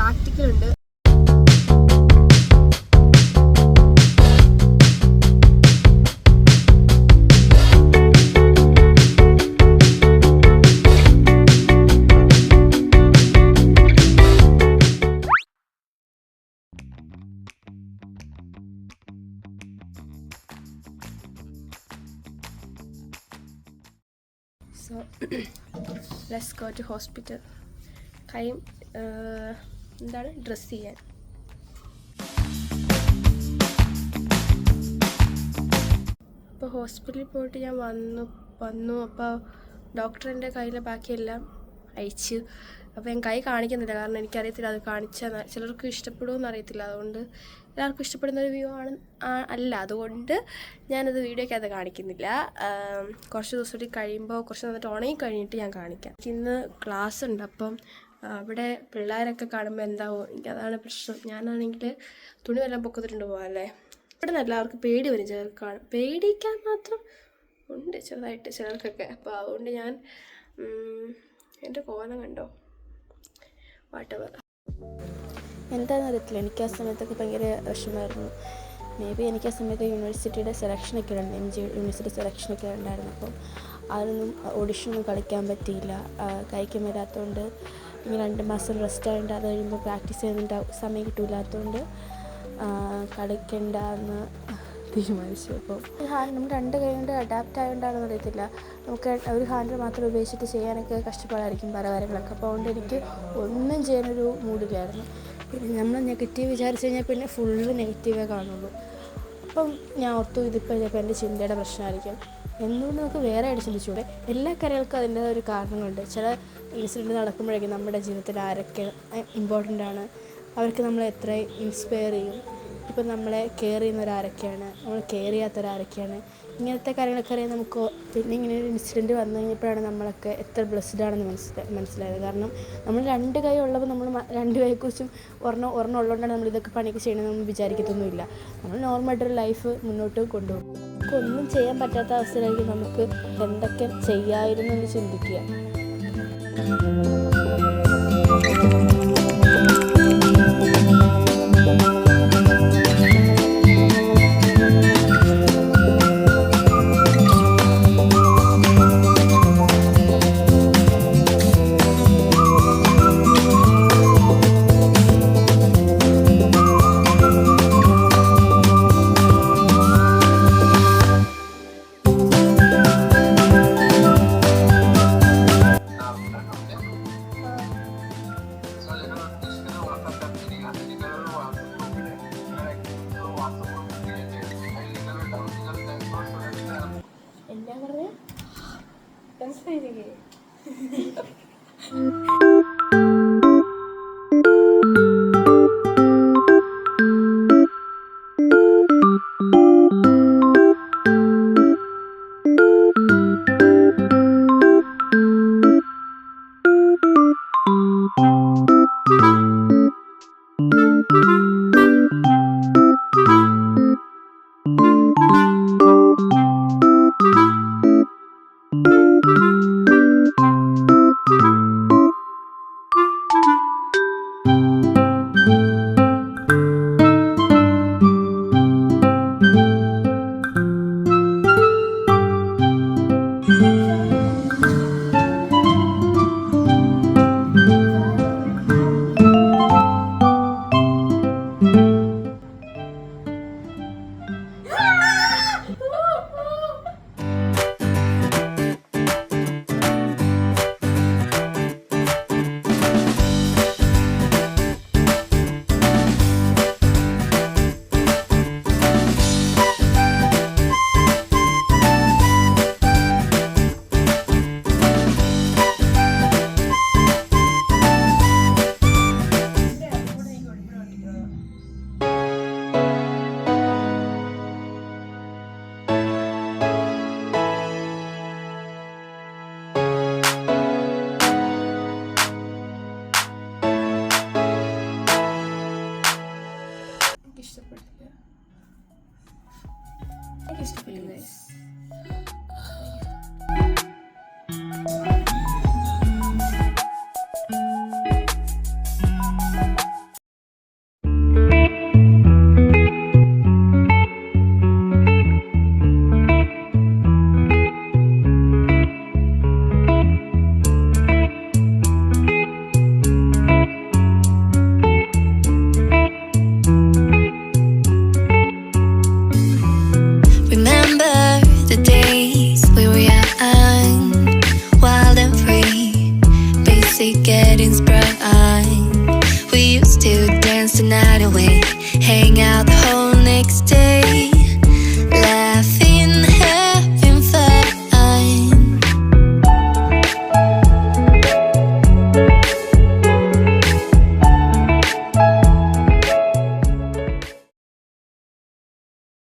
Practical ഉണ്ട്. So let's go to hospital. കൈയും എന്താണ് ഡ്രസ്സ് ചെയ്യാൻ. അപ്പോൾ ഹോസ്പിറ്റലിൽ പോയിട്ട് ഞാൻ വന്നു അപ്പോൾ ഡോക്ടർ എൻ്റെ കയ്യിലെ ബാക്കിയെല്ലാം അയച്ചു. അപ്പോൾ ഞാൻ കൈ കാണിക്കുന്നില്ല, കാരണം എനിക്കറിയത്തില്ല അത് കാണിച്ചാൽ ചിലർക്ക് ഇഷ്ടപ്പെടുമെന്ന് അറിയത്തില്ല. അതുകൊണ്ട് എല്ലാവർക്കും ഇഷ്ടപ്പെടുന്ന ഒരു വ്യൂ അല്ല, അതുകൊണ്ട് ഞാനത് വീഡിയോയ്ക്കകത്ത് കാണിക്കുന്നില്ല. കുറച്ച് ദിവസം കഴിയുമ്പോൾ കുറച്ച് നന്നായിട്ട് ഉണങ്ങി കഴിഞ്ഞിട്ട് ഞാൻ കാണിക്കാം. ഇന്ന് ക്ലാസ് ഉണ്ട്, അപ്പം അവിടെ പിള്ളേരൊക്കെ കാണുമ്പോൾ എന്താവും, എനിക്കതാണ് പ്രശ്നം. ഞാനാണെങ്കിൽ തുണി വല്ലതും പൊക്കത്തിട്ടുണ്ട് പോകാമല്ലേ. ഇവിടെ നിന്ന് എല്ലാവർക്കും പേടി വരും, ചിലർക്ക് കാണും. പേടിക്കാൻ മാത്രം ഉണ്ട് ചെറുതായിട്ട് ചിലർക്കൊക്കെ. അപ്പോൾ അതുകൊണ്ട് ഞാൻ എൻ്റെ കോലം കണ്ടോ, വാട്ടവർ എന്താണെന്ന് അറിയത്തില്ല. എനിക്ക് ആ സമയത്തൊക്കെ ഭയങ്കര വിഷമമായിരുന്നു. മേ ബി എനിക്ക് ആ സമയത്ത് യൂണിവേഴ്സിറ്റിയുടെ സെലക്ഷനൊക്കെ യൂണിവേഴ്സിറ്റി സെലക്ഷനൊക്കെ ഉണ്ടായിരുന്നു. അപ്പം അതൊന്നും ഓഡിഷനൊന്നും കളിക്കാൻ പറ്റിയില്ല, കഴിക്കാൻ വരാത്തതുകൊണ്ട്. ഇങ്ങനെ 2 മാസം റെസ്റ്റ് ആയതുകൊണ്ട് അത് കഴിയുമ്പോൾ പ്രാക്ടീസ് ചെയ്യുന്നതിൻ്റെ സമയം കിട്ടില്ലാത്തതുകൊണ്ട് കളിക്കണ്ട എന്ന് തീരുമാനിച്ചു. അപ്പോൾ നമ്മൾ 2 കൈ കൊണ്ട് അഡാപ്റ്റ് ആയതുകൊണ്ടാണെന്ന് അറിയത്തില്ല, നമുക്ക് ഒരു ഹാൻഡിൽ മാത്രം ഉപയോഗിച്ചിട്ട് ചെയ്യാനൊക്കെ കഷ്ടപ്പാടായിരിക്കും പല കാര്യങ്ങളൊക്കെ. അപ്പോൾ അതുകൊണ്ട് എനിക്ക് ഒന്നും ചെയ്യാനൊരു മൂഡില്ലായിരുന്നു. പിന്നെ നമ്മൾ നെഗറ്റീവ് വിചാരിച്ചു കഴിഞ്ഞാൽ പിന്നെ ഫുള്ള് നെഗറ്റീവേ കാണുള്ളൂ. അപ്പം ഞാൻ ഓർത്തു ഇതിപ്പോൾ ചിലപ്പോൾ എൻ്റെ ചിന്തയുടെ പ്രശ്നമായിരിക്കും. എന്തുകൊണ്ട് നമുക്ക് വേറെ ആയിട്ട് ചിന്തിച്ചൂടെ? എല്ലാ കാര്യങ്ങൾക്കും അതിൻ്റേതായ ഒരു കാരണങ്ങളുണ്ട്. ചില ഇൻസിഡൻറ്റ് നടക്കുമ്പോഴേക്കും നമ്മുടെ ജീവിതത്തിൽ ആരൊക്കെ ഇമ്പോർട്ടൻ്റ് ആണ്, അവർക്ക് നമ്മളെ എത്ര ഇൻസ്പയർ ചെയ്യും, ഇപ്പം നമ്മളെ കെയർ ചെയ്യുന്നവരാരൊക്കെയാണ്, നമ്മൾ കെയർ ചെയ്യാത്തവരാരൊക്കെയാണ്, ഇങ്ങനത്തെ കാര്യങ്ങളൊക്കെ അറിയാൻ നമുക്ക്. പിന്നെ ഇങ്ങനെ ഒരു ഇൻസിഡൻറ്റ് വന്നു കഴിഞ്ഞപ്പോഴാണ് നമ്മളൊക്കെ എത്ര ബ്ലെസ്ഡ് ആണെന്ന് മനസ്സിലായത്. കാരണം നമ്മൾ 2 കൈ ഉള്ളപ്പോൾ നമ്മൾ 2 കൈയെക്കുറിച്ചും ഒരെണ്ണം ഉള്ളതുകൊണ്ടാണ് നമ്മൾ ഇതൊക്കെ പണിയൊക്കെ ചെയ്യണമെന്ന് നമ്മൾ വിചാരിക്കത്തൊന്നുമില്ല. നമ്മൾ നോർമലായിട്ടൊരു ലൈഫ് മുന്നോട്ട് കൊണ്ടുപോകും. ഒന്നും ചെയ്യാൻ പറ്റാത്ത അവസ്ഥയിലേക്ക് നമുക്ക് എന്തൊക്കെ ചെയ്യാമായിരുന്നു എന്ന് ചിന്തിക്കുക. എല്ലാം പറഞ്ഞ മനസ്സിലായിരിക്കേ. night away, hang out the whole next day.